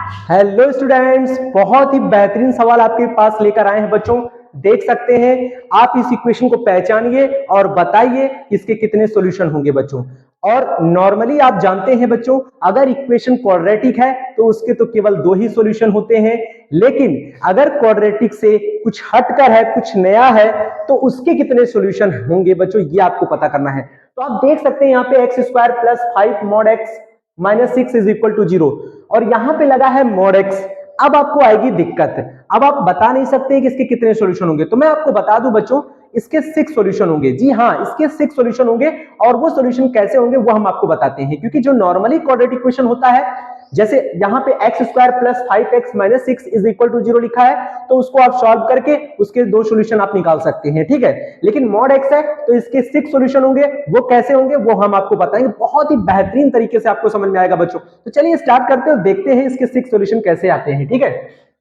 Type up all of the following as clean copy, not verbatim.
Hello students, बहुत ही बेहतरीन सवाल आपके पास लेकर आए हैं बच्चों। देख सकते हैं आप इस इक्वेशन को पहचानिए और बताइए इसके कितने सॉल्यूशन होंगे बच्चों। और नॉर्मली आप जानते हैं बच्चों, अगर इक्वेशन क्वाड्रेटिक है तो उसके तो केवल दो ही सॉल्यूशन होते हैं, लेकिन अगर क्वाड्रेटिक से कुछ हटकर है, कुछ नया है, तो उसके कितने सॉल्यूशन होंगे बच्चों, ये आपको पता करना है। तो आप देख सकते हैं यहाँ पे x square plus 5 mod x minus 6 is equal to 0 और यहां पे लगा है मॉड एक्स। अब आपको आएगी दिक्कत, अब आप बता नहीं सकते कि इसके कितने सॉल्यूशन होंगे। तो मैं आपको बता दूं बच्चों, इसके 6 सॉल्यूशन होंगे। जी हाँ, इसके 6 सॉल्यूशन होंगे। और वो सॉल्यूशन कैसे होंगे वो हम आपको बताते हैं, क्योंकि जो नॉर्मली क्वाड्रेटिक इक्वेशन होता है, जैसे यहां पे x square plus 5x minus 6 is equal to 0 लिखा है, तो उसको आप सॉल्व करके उसके दो सॉल्यूशन आप निकाल सकते हैं, ठीक है। लेकिन मॉड एक्स है तो इसके 6 सॉल्यूशन होंगे। वो कैसे होंगे वो हम आपको बताएंगे, बहुत ही बेहतरीन तरीके से आपको समझ में आएगा बच्चों। तो चलिए स्टार्ट करते हैं और देखते हैं इसके 6 सॉल्यूशन कैसे आते हैं, ठीक है।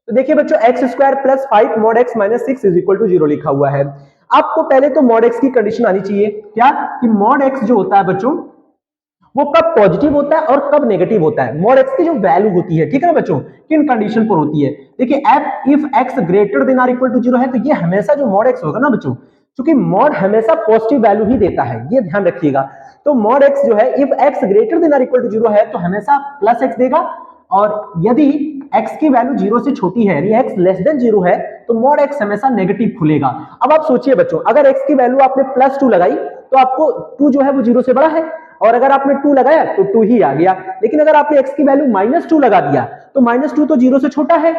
तो देखिए बच्चों, x square plus 5 mod x minus 6 is equal to 0 लिखा हुआ है। आपको पहले तो मॉड एक्स की कंडीशन आनी चाहिए, क्या कि मॉड एक्स जो होता है बच्चों, वो कब पॉजिटिव होता है और कब नेगेटिव होता है। मॉड एक्स की जो वैल्यू होती है, ठीक है ना बच्चों, किन कंडीशन पर होती है। देखिए if x greater than or equal to 0 है, तो ये हमेशा जो मॉड एक्स होगा ना बच्चों, क्योंकि मॉड हमेशा पॉजिटिव वैल्यू ही देता है, ये ध्यान रखिएगा। तो मॉड एक्स जो है, if x greater than or equal to 0 है तो हमेशा प्लस एक्स देगा, और यदि x की वैल्यू 0 से छोटी है, यानी x लेस देन 0 है, तो मॉड x हमेशा नेगेटिव खुलेगा। अब आप सोचिए बच्चों, अगर x की वैल्यू आपने +2 लगाई तो आपको 2 जो है वो 0 से बड़ा है, और अगर आपने 2 लगाया तो 2 ही आ गया। लेकिन अगर आपने x की वैल्यू -2 लगा दिया तो -2 तो 0 से छोटा है,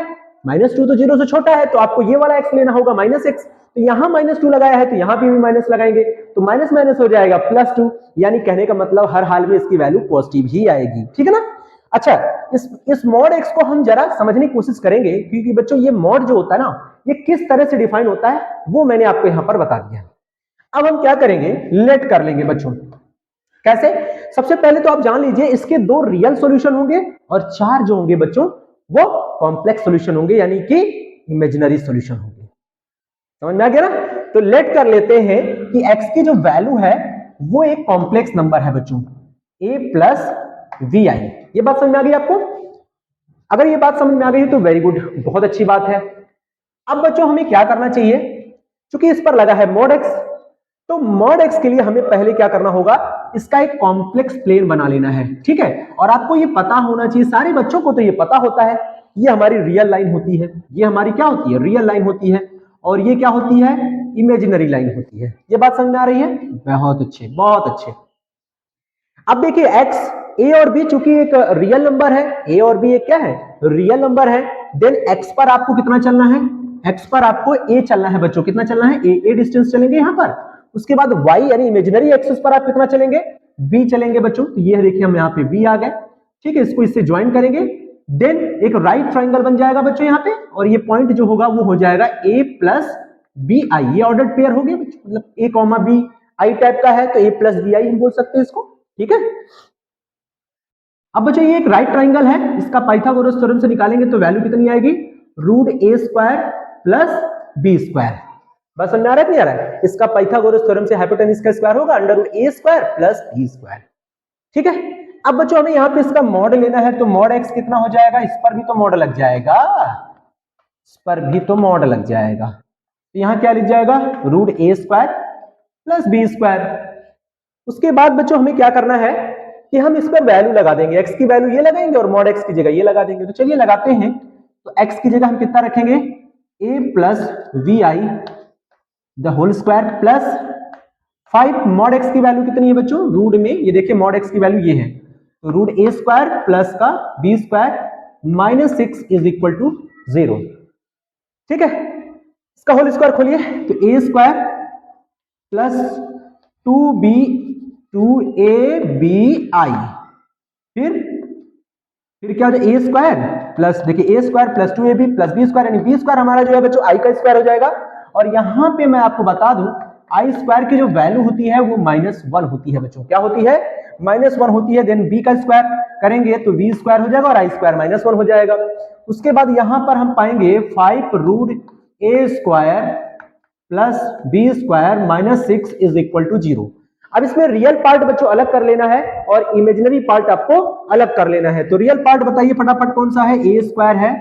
-2 तो 0 से छोटा है, तो आपको ये वाला x लेना होगा -x। तो यहां -2 लगाया है तो यहां भी माइनस लगाएंगे, तो माइनस माइनस हो जाएगा +2, यानी कहने का मतलब हर हाल में इसकी वैल्यू पॉजिटिव ही आएगी, ठीक है ना। अच्छा, इस मॉड एक्स को हम जरा समझने की कोशिश करेंगे, क्योंकि बच्चों ये मॉड जो होता है ना, ये किस तरह से डिफाइन होता है वो मैंने आपको यहां पर बता दिया। अब हम क्या करेंगे, लेट कर लेंगे बच्चों। कैसे? सबसे पहले तो आप जान लीजिए इसके 2 रियल सॉल्यूशन होंगे और 4 जो होंगे बच्चों वो कॉम्प्लेक्स सॉल्यूशन होंगे, यानी कि इमेजिनरी सॉल्यूशन होंगे। समझ में आ गया ना। तो लेट कर लेते हैं कि x की जो वैल्यू है वो एक कॉम्प्लेक्स नंबर है बच्चों, a प्लस vi। ये बात समझ में आ गई आपको? अगर ये बात समझ में आ गई तो वेरी गुड, बहुत अच्छी बात है। अब बच्चों हमें क्या करना चाहिए, क्योंकि इस पर लगा है मॉड एक्स, तो मॉड एक्स के लिए हमें पहले क्या करना होगा, इसका एक कॉम्प्लेक्स प्लेन बना लेना है, ठीक है। और आपको ये पता होना चाहिए, सारे बच्चों को तो ये पता होता है, ये हमारी रियल लाइन होती है, ये हमारी क्या होती है, रियल लाइन होती है, और ये क्या होती है, इमेजिनरी लाइन होती है। ये बात समझ में आ रही है? बहुत अच्छे, बहुत अच्छे। अब देखिए एक्स, ए और बी चूंकि एक रियल नंबर है, ए और बी एक क्या है, रियल नंबर है, देन एक्स पर आपको कितना चलना है, एक्स पर आपको ए चलना है बच्चों। कितना चलना है, ए डिस्टेंस चलेंगे यहां पर। उसके बाद वाई यानी इमेजिनरी एक्सिस पर आप कितना चलेंगे, बी चलेंगे बच्चों। तो ये देखिए हम यहाँ पे बी आ गए, ठीक है। इसको इससे ज्वाइन करेंगे, देन एक राइट ट्राइंगल बन जाएगा बच्चों यहाँ पे, और ये पॉइंट जो होगा वो हो जाएगा ए प्लस बी आई। ये ऑर्डर्ड पेयर हो गया बच्चों, मतलब ए कॉमा बी आई टाइप का है, तो ए प्लस बी आई हम बोल सकते हैं इसको, ठीक है। अब बच्चों ये एक राइट ट्राइंगल है, इसका पाइथागोरस थ्योरम से निकालेंगे तो वैल्यू कितनी आएगी, √a² प्लस b²। बस समझ आ रहा है नहीं आ रहा है? इसका पाइथागोरस थ्योरम से हाइपोटेनस का स्क्वायर होगा √a² प्लस b², ठीक है। अब बच्चों हमें यहाँ पे इसका मॉड लेना है, तो मॉड x कितना हो जाएगा, इस पर भी तो मॉड लग जाएगा, इस पर भी तो मॉड लग जाएगा, तो यहाँ क्या लिख जाएगा, √a² प्लस b²। उसके बाद बच्चों हमें क्या करना है कि हम इस पर वैल्यू लगा देंगे, x की वैल्यू ये लगाएंगे और मॉड x की जगह ये लगा देंगे। तो चलिए लगाते हैं। तो x की जगह हम कितना रखेंगे, a plus v i the whole square plus 5 mod x की वैल्यू कितनी है बच्चों, रूट में ये देखिए मॉड x की वैल्यू ये है, तो √a² प्लस का b² minus 6 is equal to 0, ठीक है। इसका होल स्क्वायर खोलिए, तो a² प्लस 2ab फिर क्या हो जाए, a² प्लस, देखिए a² plus 2ab plus b² यानी b² हमारा जो है बच्चों i का स्क्वायर हो जाएगा। और यहां पे मैं आपको बता दूं i² की जो वैल्यू होती है वो -1 होती है बच्चों। क्या होती है, -1 होती है। देन b का स्क्वायर करेंगे तो v² हो जाएगा और i² -1 हो जाएगा। उसके बाद यहां पर हम पाएंगे 5 √a² plus b² minus 6 is equal to 0। अब इसमें रियल पार्ट बच्चों अलग कर लेना है और इमेजिनरी पार्ट आपको अलग कर लेना है। तो रियल पार्ट बताइए फटाफट कौन सा है? ए स्क्वायर है,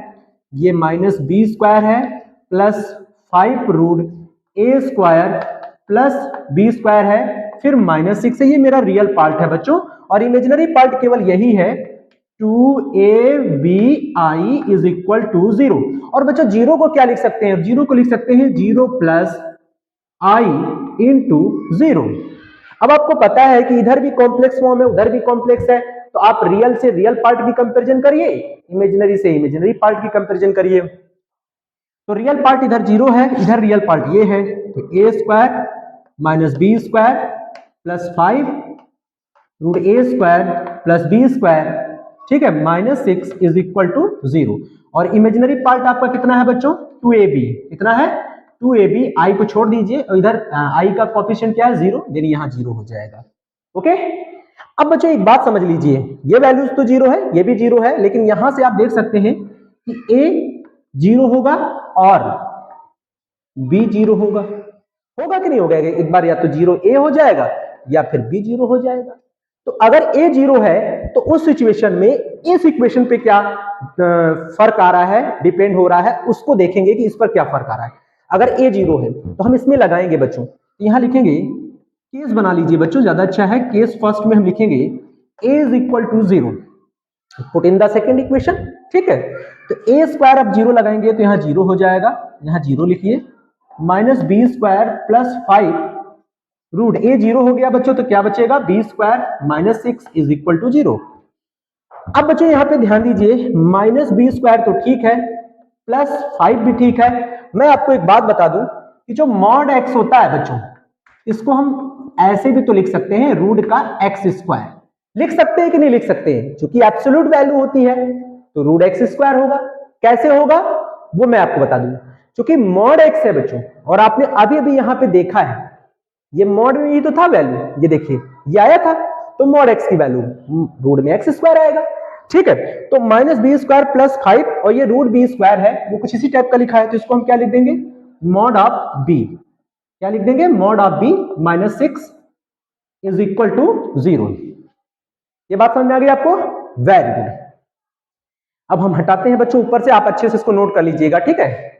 ये माइनस बी स्क्वायर है, plus 5 root a square plus b square है, फिर माइनस 6 है। ये मेरा रियल पार्ट है बच्चों, और इमेजिनरी पार्ट केवल यही है 2abi इज इक्वल टू 0। और बच्चों जीरो को क्या लिख सकते हैं? जीरो को लिख सकते हैं 0 प्लस आई इंटू 0। अब आपको पता है कि इधर भी कॉम्प्लेक्स फॉर्म है, उधर भी कॉम्प्लेक्स है, तो आप रियल से रियल पार्ट की कंपैरिजन करिए, इमेजिनरी से इमेजिनरी पार्ट की कंपैरिजन करिए। तो रियल पार्ट इधर 0 है, इधर रियल पार्ट ये है, तो a square minus b square plus 5 root a square plus b square, ठीक है, माइनस 6 इज इक्वल टू 0। और इमेजिनरी पार्ट आपका कितना है बच्चों? 2ab। कितना है? 2ab। आई को छोड़ दीजिए और इधर आई का कोएफिशिएंट क्या है? 0, यानी यहां 0 हो जाएगा। ओके। अब बच्चों एक बात समझ लीजिए, ये वैल्यूज तो 0 है, ये भी 0 है, लेकिन यहां से आप देख सकते हैं कि a 0 होगा और b 0 होगा। होगा कि नहीं होगा? एक बार या तो 0 a हो जाएगा या फिर b 0 हो जाएगा। तो अगर a 0 है तो उस सिचुएशन में इस इक्वेशन पे क्या फर्क आ रहा है, डिपेंड हो रहा है, उसको देखेंगे कि इस पर क्या फर्क आ रहा है। अगर a 0 है तो हम इसमें लगाएंगे बच्चों, तो यहां लिखेंगे, केस बना लीजिए बच्चों, ज्यादा अच्छा है। केस फर्स्ट में हम लिखेंगे a is equal to 0, put in the second equation, ठीक है। तो a स्क्वायर अब 0 लगाएंगे तो यहां 0 हो जाएगा, यहां 0 लिखिए, minus b square plus 5 root a 0 हो गया बच्चों, तो क्या बचेगा? B square minus 6 is equal to 0। अब बच्चों यहां पे ध्यान दीजिए, माइनस बी स्क्वायर तो ठीक है, प्लस 5 भी ठीक है। मैं आपको एक बात बता दूं कि जो मॉड एक्स होता है बच्चों, इसको हम ऐसे भी तो लिख सकते हैं, रूट का एक्स स्क्वायर लिख सकते हैं कि नहीं लिख सकते हैं? क्योंकि एब्सोल्यूट वैल्यू होती है तो रूट एक्स स्क्वायर होगा। कैसे होगा वो मैं आपको बता दूंगा। क्योंकि मॉड एक्स है बच्चों, और आपने अभी अभी यहां पे देखा है, ये मॉड में ही तो था वैल्यू, ये देखिए ये आया था, तो मॉड एक्स की वैल्यू रूट में एक्स स्क्वायर आएगा, ठीक है। तो माइनस बी स्क्वायर प्लस 5, और ये रूट बी स्क्वायर है, वो कुछ इसी टाइप का लिखा है, तो इसको हम क्या लिख देंगे? Mod of b. क्या लिख देंगे? Mod of b minus 6 is equal to 0। ये बात समझ में आ गई आपको? Very good. अब हम हटाते हैं बच्चों ऊपर से, आप अच्छे से इसको नोट कर लीजिएगा, ठीक है।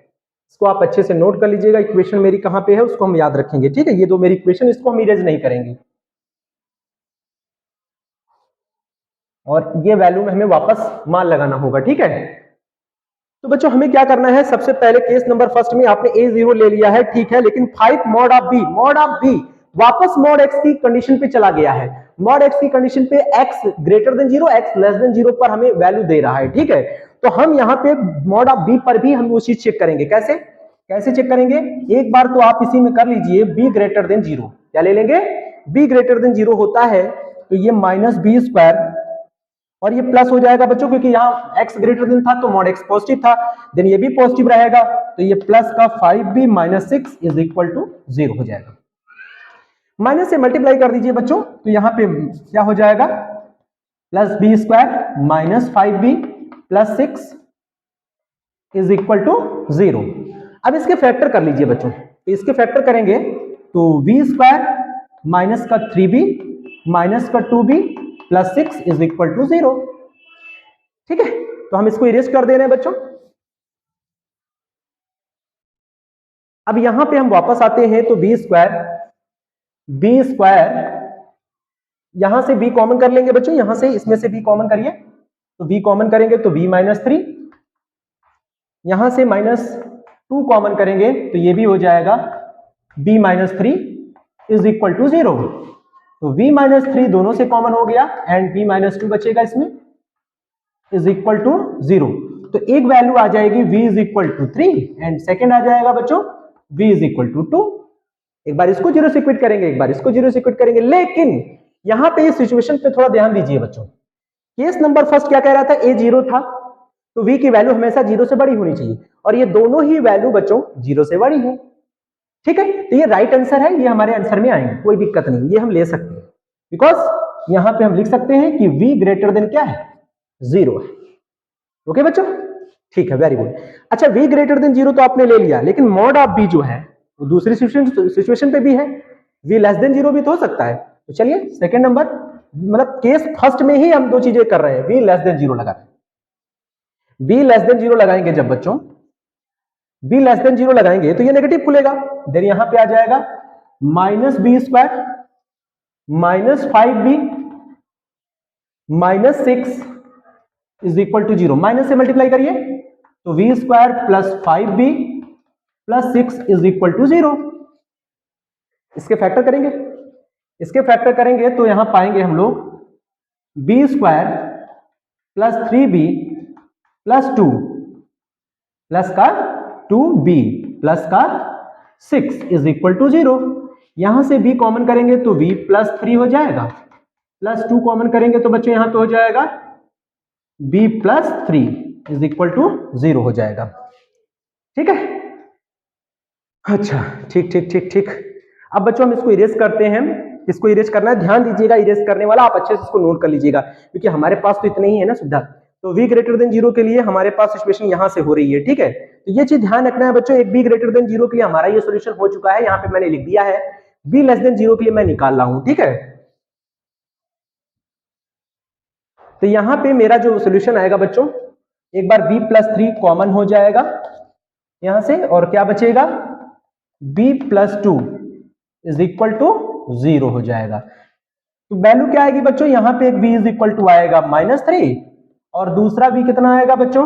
इसको आप अच्छे से नोट कर लीजिएगा, इक्वेशन मेरी कहां पे है उसको हम याद रखेंगे, ठीक है। ये दो मेरी इक्वेशन, इसको हम इरेज नहीं करेंगे, और ये वैल्यू में हमें वापस मान लगाना होगा, ठीक है। तो बच्चों हमें क्या करना है? सबसे पहले केस नंबर फर्स्ट में आपने a0 ले लिया है, ठीक है, लेकिन 5 मॉड ऑफ b वापस मॉड x की कंडीशन पे चला गया है। मॉड x की कंडीशन पे x greater than 0, x less than 0 पर हमें वैल्यू दे रहा है, ठीक है। तो हम यहाँ पे मॉड ऑफ b पर भी हम वो चीज चेक करेंगे। कैसे कैसे चेक करेंगे? एक बार तो आप इसी में कर लीजिए, b ग्रेटर देन 0। क्या ले लेंगे? b ग्रेटर देन 0 होता है तो ये माइनस बी स्क्वायर, और ये प्लस हो जाएगा बच्चों, क्योंकि यहाँ x ग्रेटर देन था तो मॉड x पॉजिटिव था, देन ये भी पॉजिटिव रहेगा, तो ये प्लस का 5b minus 6 is equal to 0 हो जाएगा। माइनस से मल्टीप्लाई कर दीजिए बच्चों, तो यहां पे क्या हो जाएगा? Plus b square minus 5b plus 6 is equal to 0। अब इसके फैक्टर कर लीजिए बच्चों, तो इसके फैक्टर करेंगे तो b स्क्वायर माइनस का 3b माइनस का 2b plus 6 is equal to 0, ठीक है। तो हम इसको इरेज कर दे रहे हैं बच्चों। अब यहां पे हम वापस आते हैं, तो b स्क्वायर यहां से b कॉमन कर लेंगे बच्चों, यहां से इसमें से b कॉमन करिए, तो b कॉमन करेंगे तो b माइनस 3, यहां से माइनस 2 कॉमन करेंगे तो ये भी हो जाएगा b minus 3 is equal to 0। तो v माइनस 3 दोनों से कॉमन हो गया एंड b माइनस 2 बचेगा इसमें, इज इक्वल टू 0। तो एक वैल्यू आ जाएगी v is equal to 3 and second आ जाएगा बच्चों v इज इक्वल टू 2। एक बार इसको 0 से क्विट करेंगे, एक बार इसको 0 से क्विट करेंगे, लेकिन यहां पे इस सिचुएशन पे थोड़ा ध्यान दीजिए बच्चों। केस नंबर फर्स्ट क्या कह रहा था? a 0 था, तो v की वैल्यू हमेशा 0 से बड़ी होनी चाहिए, और ये दोनों ही वैल्यू बच्चों 0 से बड़ी है, ठीक है। तो ये राइट आंसर है, ये हमारे आंसर में आएंगे, कोई दिक्कत नहीं, ये हम ले सकते हैं, बिकॉज यहां पे हम लिख सकते हैं कि v ग्रेटर देन क्या है? 0 है। ओके बच्चों, ठीक है, वेरी गुड। अच्छा, v ग्रेटर देन 0 तो आपने ले लिया, लेकिन मॉड ऑफ b जो है वो दूसरी सिचुएशन पे भी है, v लेस देन 0 भी तो हो सकता है, तो चलिए सेकंड नंबर, मतलब केस फर्स्ट में ही हम दो चीजें कर रहे हैं, v लेस देन जीरो लगा रहे हैं। v लेस देन जीरो लगाएंगे जब बच्चों, v लेस देन जीरो लगाएंगे तो ये नेगेटिव खुलेगा, देन यहां पे आ जाएगा minus b square minus 5b minus 6 is equal to zero. Minus से मल्टीप्लाई करिए तो v square plus 5b plus 6 is equal to zero. इसके फैक्टर करेंगे, इसके फैक्टर करेंगे तो यहां पाएंगे हम लोग b square plus 3b plus 2 plus का 2b प्लस का 6 इज इक्वल टू जीरो। यहां से b कॉमन करेंगे तो v प्लस 3 हो जाएगा, प्लस 2 कॉमन करेंगे तो बच्चों यहां पे हो जाएगा b plus 3 is equal to zero हो जाएगा। ठीक है, अच्छा ठीक ठीक ठीक ठीक। अब बच्चों हम इसको इरेज करते हैं, इसको इरेज करना है, ध्यान दीजिएगा इरेज करने वाला, आप अच्छे से इसको नोट कर लीजिएगा क्योंकि हमारे पास तो इतने ही है ना सुविधा। तो v ग्रेटर देन जीरो के लिए हमारे पास सिचुएशन यहां से हो रही है, ठीक है। तो ये चीज ध्यान रखना है बच्चों, एक v ग्रेटर देन जीरो के लिए हमारा ये सोल्यूशन हो चुका है, यहां पे मैंने लिख दिया है, v लेस देन जीरो के लिए मैं निकाल रहा हूं, ठीक है। तो यहां पे मेरा जो सोल्यूशन आएगा बच्चों, एक बार b प्लस 3 कॉमन हो जाएगा यहां से, और क्या बचेगा b plus 2 is equal to zero हो जाएगा। तो वैल्यू क्या आएगी बच्चों, यहां पे एक v इज इक्वल टू आएगा -3 और दूसरा v कितना आएगा बच्चों,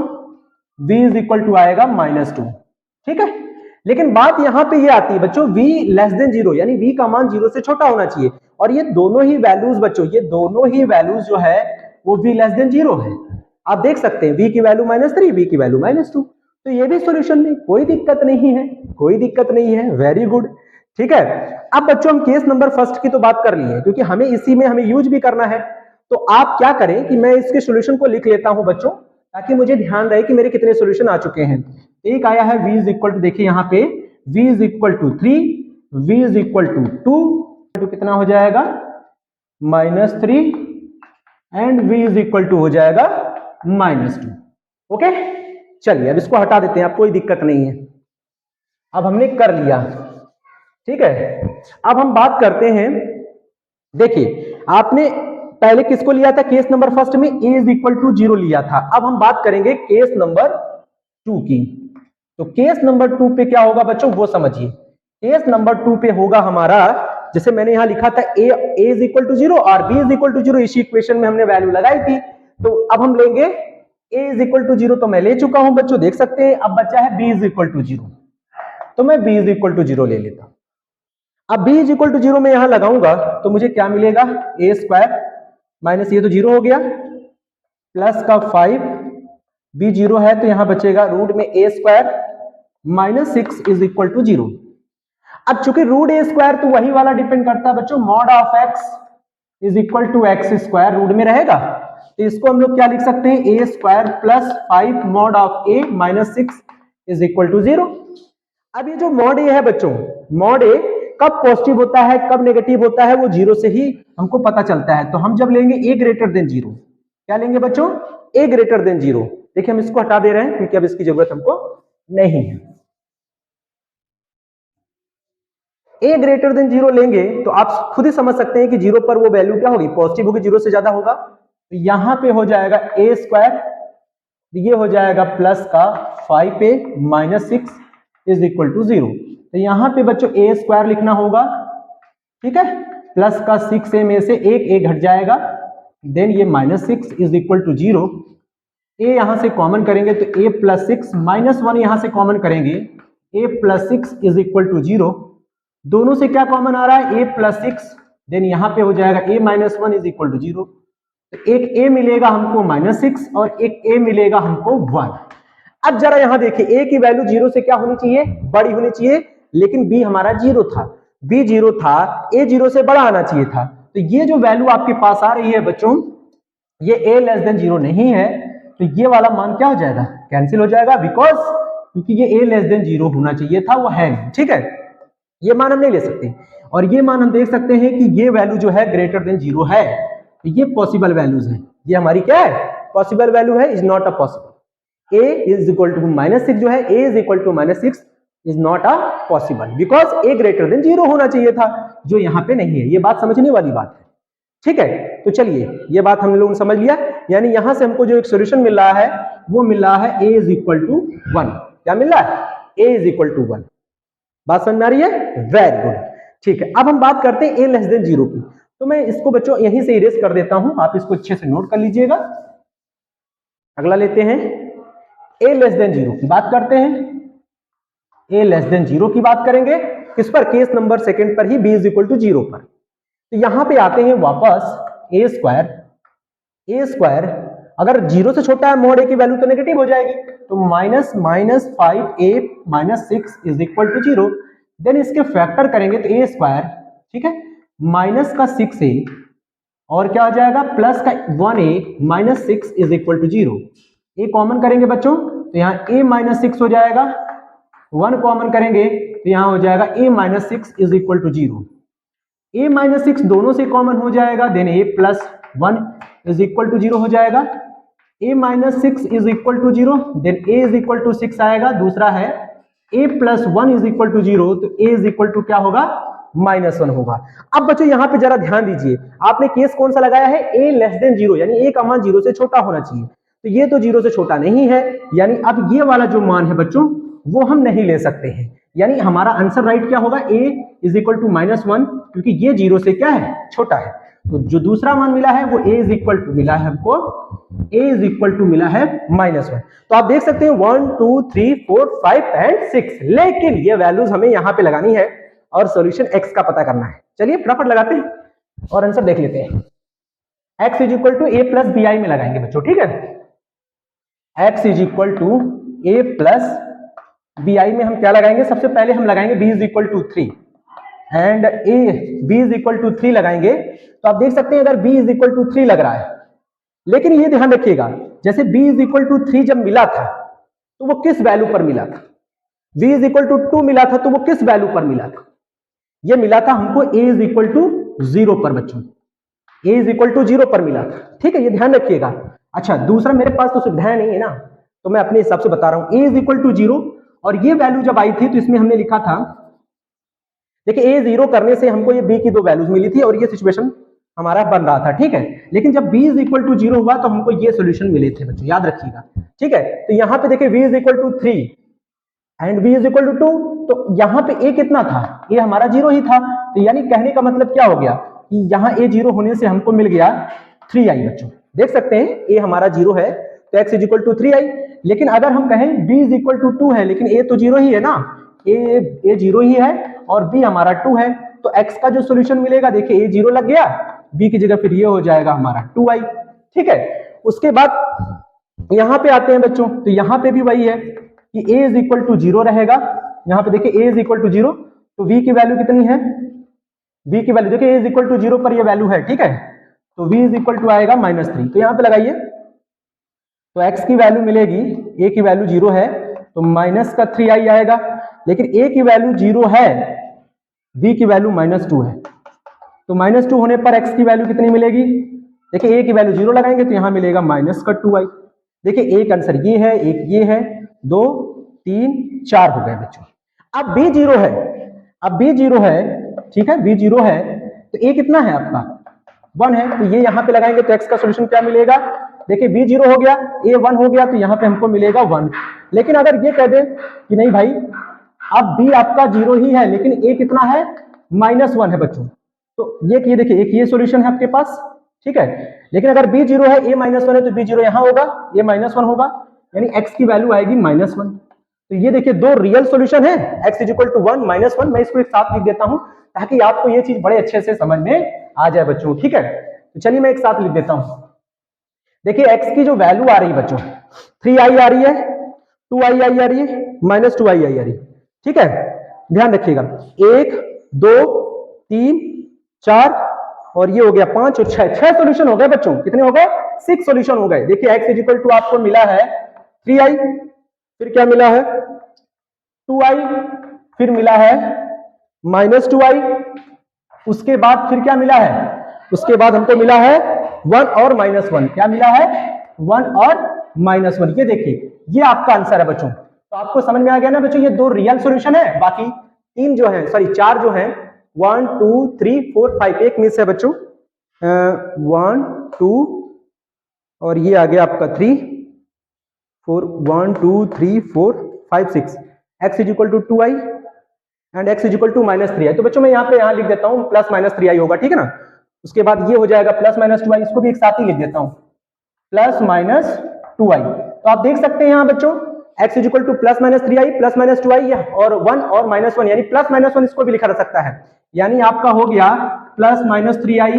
v इज इक्वल टू आएगा -2, ठीक है। लेकिन बात यहां पे ये आती है बच्चों, v लेस देन जीरो यानी v का मान जीरो से छोटा होना चाहिए, और ये दोनों ही वैल्यूज बच्चों, ये दोनों ही वैल्यूज जो है वो v लेस देन जीरो है। आप देख सकते हैं v की वैल्यू -3, v की वैल्यू -2, तो ये भी सॉल्यूशन में कोई दिक्कत नहीं है, कोई दिक्कत नहीं है, वेरी गुड, ठीक है। अब बच्चों हम केस नंबर फर्स्ट की तो बात कर ली है क्योंकि हमें इसी में हमें यूज भी करना है। तो आप क्या करें कि मैं इसके सॉल्यूशन को लिख लेता हूं बच्चों, ताकि मुझे ध्यान रहे कि मेरे कितने सॉल्यूशन आ चुके हैं। एक आया है v इज इक्वल टू, देखिए यहां पे v is equal to 3, v is equal to 2, तो कितना हो जाएगा -3 and v is equal to हो जाएगा -2। ओके, चलिए अब इसको हटा देते हैं, अब कोई दिक्कत नहीं है, अब हमने कर लिया, ठीक है। अब हम बात करते हैं, देखिए आपने पहले किसको लिया था, केस नंबर फर्स्ट में a इज इक्वल टू 0 लिया था। अब हम बात करेंगे केस नंबर 2 की। तो केस नंबर 2 पे क्या होगा बच्चों वो समझिए। केस नंबर 2 पे होगा हमारा, जैसे मैंने यहां लिखा था a इज इक्वल टू 0 और b इज इक्वल टू 0, इसी इक्वेशन में हमने वैल्यू लगाई थी। तो अब हम लेंगे a इज इक्वल टू 0, तो मैं ले चुका हूं बच्चों, देख सकते हैं। अब बचा है b इज इक्वल टू 0, तो मैं b इज इक्वल टू 0 ले लेता हूं। अब b इज इक्वल टू 0 में यहां लगाऊंगा तो मुझे क्या मिलेगा, a स्क्वायर माइनस ये तो 0 हो गया, प्लस का 5, b 0 है तो यहां बचेगा रूट में a square minus 6 is equal to 0। अब चूंकि रूट a स्क्वायर तो वही वाला डिपेंड करता है बच्चों, mod of x is equal to x square root में रहेगा, तो इसको हम लोग क्या लिख सकते हैं, a square plus 5 mod of a minus 6 is equal to 0। अब ये जो मॉड a है बच्चों, मॉड a कब पॉजिटिव होता है कब नेगेटिव होता है वो 0 से ही हमको पता चलता है। तो हम जब लेंगे a ग्रेटर देन 0, क्या लेंगे बच्चों, a ग्रेटर देन 0। देखिए हम इसको हटा दे रहे हैं क्योंकि अब इसकी जरूरत हमको नहीं है। a ग्रेटर देन 0 लेंगे तो आप खुद ही समझ सकते हैं कि 0 पर वो वैल्यू क्या होगी, पॉजिटिव होगी, 0 से ज्यादा होगा। तो यहां पे हो जाएगा a स्क्वायर, ये हो जाएगा प्लस का 5a minus 6 is equal to 0। तो यहां पे बच्चों a स्क्वायर लिखना होगा, ठीक है, प्लस का 6a में से एक घट जाएगा, देन ये minus 6 is equal to 0। a यहां से कॉमन करेंगे तो a प्लस 6 माइनस 1 यहां से कॉमन करेंगे, a plus 6 is equal to 0। दोनों से क्या कॉमन आ रहा है, a प्लस 6, देन यहां पे हो जाएगा a minus 1 is equal to 0। तो एक a मिलेगा हमको -6 और एक a मिलेगा हमको 1। अब जरा यहां देखिए a की वैल्यू 0 से क्या होनी चाहिए, बड़ी होनी चाहिए, लेकिन b हमारा 0 था, b 0 था, a 0 से बड़ा आना चाहिए था। तो ये जो वैल्यू आपके पास आ रही है बच्चों, ये a लेस देन 0 नहीं है, तो ये वाला मान क्या हो जाएगा, कैंसिल हो जाएगा, बिकॉज क्योंकि ये a लेस देन 0 होना चाहिए था, वो है, ठीक है, ये मान हम नहीं ले सकते। और ये मान हम देख सकते हैं कि ये वैल्यू जो है ग्रेटर देन 0 है, तो ये पॉसिबल वैल्यूज है, ये हमारी क्या है, पॉसिबल वैल्यू है, is not a possible. a is equal to -6 जो है, a is equal to -6 is not a possible, because a greater than 0 होना चाहिए था। जो यहाँ पे नहीं है। ये बात समझने वाली बात है, ठीक है। तो चलिए ये बात हम लोगों ने समझ लिया, यानी यहां से हमको जो एक सॉल्यूशन मिल रहा है वो मिल रहा है a इज इक्वल टू 1। क्या मिल रहा है? a is equal to 1। बात समझ में आ रही है? वेरी गुड, ठीक है। अब हम बात करते हैं a लेस देन 0 की। तो मैं इसको बच्चों यहीं से इरेज कर देता हूं, आप इसको अच्छे से नोट कर लीजिएगा। अगला लेते हैं a लेस देन 0 की बात करते हैं। a लेस देन 0 की बात करेंगे किस पर? केस नंबर सेकंड पर ही, b इज इक्वल टू 0 पर। तो यहां पे आते हैं वापस a स्क्वायर अगर 0 से छोटा है मोड a की वैल्यू तो नेगेटिव हो जाएगी, तो minus 5a minus 6 is equal to 0। Then इसके फैक्टर करेंगे तो a स्क्वायर, ठीक है, माइनस का 6a और क्या हो जाएगा प्लस का 1a minus 6 is equal to 0। a common करेंगे बच्चों तो यहाँ a माइनस 6 हो जाएगा, 1 कॉमन करेंगे तो यहाँ हो जाएगा a minus 6 is equal to 0। a minus 6 दोनों से कॉमन हो जाएगा, then a plus 1 is equal to 0 हो जाएगा। a minus 6 is equal to 0, then a is equal to 6 आएगा। दूसरा है a plus 1 is equal to 0, तो a इज इक्वल टू क्या होगा? माइनस 1 होगा। अब बच्चों यहाँ पे जरा ध्यान दीजिए, आपने केस कौन सा लगाया है? a लेस देन 0, यानी a का मान 0 से छोटा होना चाहिए। तो ये तो 0 से छोटा नहीं है, यानी अब ये वाला जो मान है बच्चों वो हम नहीं ले सकते हैं, यानी हमारा आंसर राइट क्या होगा? a is equal to minus 1, क्योंकि ये 0 से क्या है? छोटा है। तो जो दूसरा मान मिला है वो a इज इक्वल टू मिला है हमको, a इज इक्वल टू मिला है माइनस 1। तो आप देख सकते हैं 1 2 3 4 5 एंड 6, लेकिन ये वैल्यूज हमें यहाँ पे लगानी है और सॉल्यूशन x का पता करना है। चलिए फटाफट लगाते हैं और आंसर देख लेते हैं। x is equal to a plus b i में लगाएंगे बच्चों, ठीक है। x is equal to a plus b i में हम क्या लगाएंगे? सबसे पहले हम लगाएंगे b is equal to 3 and b is equal to 3 लगाएंगे। तो आप देख सकते हैं अगर b इज इक्वल टू 3 लग रहा है, लेकिन ये ध्यान रखिएगा जैसे b इज इक्वल टू 3 जब मिला था तो वो किस वैल्यू पर मिला था? b इज इक्वल टू 2 मिला था तो वो किस वैल्यू पर मिला था? ये मिला था हमको a इज इक्वल टू 0 पर बच्चों, a इज इक्वल टू 0 पर मिला था, ठीक है, ये ध्यान रखिएगा। अच्छा दूसरा, मेरे पास तो सुविधाएं नहीं है ना, तो मैं अपने हिसाब से बता रहा हूं। a इज इक्वल टू 0 और ये वैल्यू जब आई थी तो इसमें हमने लिखा था, देखिए a 0 करने से हमको ये b की दो वैल्यूज मिली थी और ये सिचुएशन हमारा बन रहा था, ठीक है। लेकिन जब b इज इक्वल टू 0 हुआ तो हमको ये सॉल्यूशन मिले थे बच्चों, याद रखिएगा, ठीक है। तो यहाँ पे देखिए v is equal to 3 and b is equal to 2, तो यहाँ पे a कितना था? a हमारा 0 ही था। तो यानी कहने का मतलब क्या हो गया कि यहाँ a 0 होने से हमको मिल गया 3i बच्चों। देख सकते हैं a हमारा 0 है तो x is equal to 3i। लेकिन अगर हम कहें b इज इक्वल टू 2 है, लेकिन a तो 0 ही है ना, a 0 ही है और b हमारा 2 है, तो x का जो सॉल्यूशन मिलेगा, देखिए a 0 लग गया, b की जगह फिर ये हो जाएगा हमारा 2i, ठीक है। उसके बाद यहाँ पे आते हैं बच्चों, तो यहाँ पे भी वही है कि a इज इक्वल टू 0 रहेगा। यहाँ पे देखिए a इज इक्वल टू 0, तो v की वैल्यू कितनी है? v की वैल्यू देखिए a इज इक्वल टू 0 पर ये वैल्यू है, ठीक है, तो v इज इक्वल टू आएगा -3। तो यहाँ पे लगाइए, तो x की वैल्यू मिलेगी, a की वैल्यू 0 है तो माइनस का 3i आएगा, लेकिन a की वैल्यू 0 है, b की वैल्यू -2 है, तो -2 होने पर x की वैल्यू कितनी मिलेगी? देखिए a की वैल्यू 0 लगाएंगे तो यहाँ मिलेगा माइनस का 2i। देखिए एक आंसर ये है, एक ये है, 2 3 4 हो गए बच्चों। अब b 0 है, अब b 0 है, ठीक है, b 0 है तो a कितना है आपका? 1 है, तो ये यहाँ पे लगाएंगे तो x का सॉल्यूशन क्या मिलेगा? देखिए b 0 हो गया, a 1 हो गया, तो यहाँ पे हमको मिलेगा 1। लेकिन अगर ये कह दे कि नहीं भाई अब b आपका 0 ही है लेकिन a कितना है? -1 है बच्चों, तो ये देखिए एक ये सॉल्यूशन है आपके पास, ठीक है। लेकिन अगर b 0 है, a -1 है, तो b 0 यहाँ होगा, a -1 होगा, यानी x की वैल्यू आएगी -1। तो ये देखिए दो रियल सॉल्यूशन है, x इज इक्वल टू 1 -1। मैं इसको एक साथ लिख देता हूं ताकि आपको ये चीज बड़े अच्छे से समझ में आ जाए बच्चों, ठीक है। तो चलिए मैं एक साथ लिख देता हूं। देखिए x की जो वैल्यू आ रही है बच्चों, 3i आ रही है, 2i आ रही है, -2i आ रही है, ठीक है। ध्यान रखिएगा, 1 2 3 4 और ये हो गया 5 और 6 सॉल्यूशन हो गए बच्चों। कितने हो गए? 6 सॉल्यूशन हो गए। देखिए x इज इक्वल टू आपको मिला है 3i, फिर क्या मिला है? 2i, फिर मिला है -2i, उसके बाद फिर क्या मिला है? उसके बाद हमको मिला है 1 और -1। क्या मिला है? 1 और -1। ये देखिए ये आपका आंसर है बच्चों। तो आपको समझ में आ गया ना बच्चों, ये दो रियल सॉल्यूशन है, बाकी 3 जो है, सॉरी 4 जो है 1 2 3 4 5, एक मिस है बच्चों, 1 2 और ये आ गया आपका 3 4, 1 2 3 4 5 6, x is equal to 2i and x is equal to -3i। तो बच्चों मैं यहाँ लिख देता हूँ +-3i होगा, ठीक है ना। उसके बाद ये हो जाएगा +-2i, इसको भी एक साथ ही लिख देता हूँ +-2i। तो आप देख सकते हैं यहाँ बच्चों x is equal to +-3i +-2i और 1 और -1 यानी +-1 इसको भी लिखा जा सकता है, यानी आपका हो गया +-3i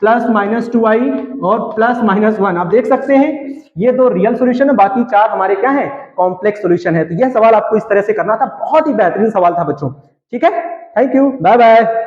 +-2i और +-1। आप देख सकते हैं ये दो रियल सॉल्यूशन है, बाकी 4 हमारे क्या है, कॉम्प्लेक्स सॉल्यूशन है। तो यह सवाल आपको इस तरह से करना था, बहुत ही बेहतरीन सवाल था बच्चों, ठीक है। Thank you, bye bye.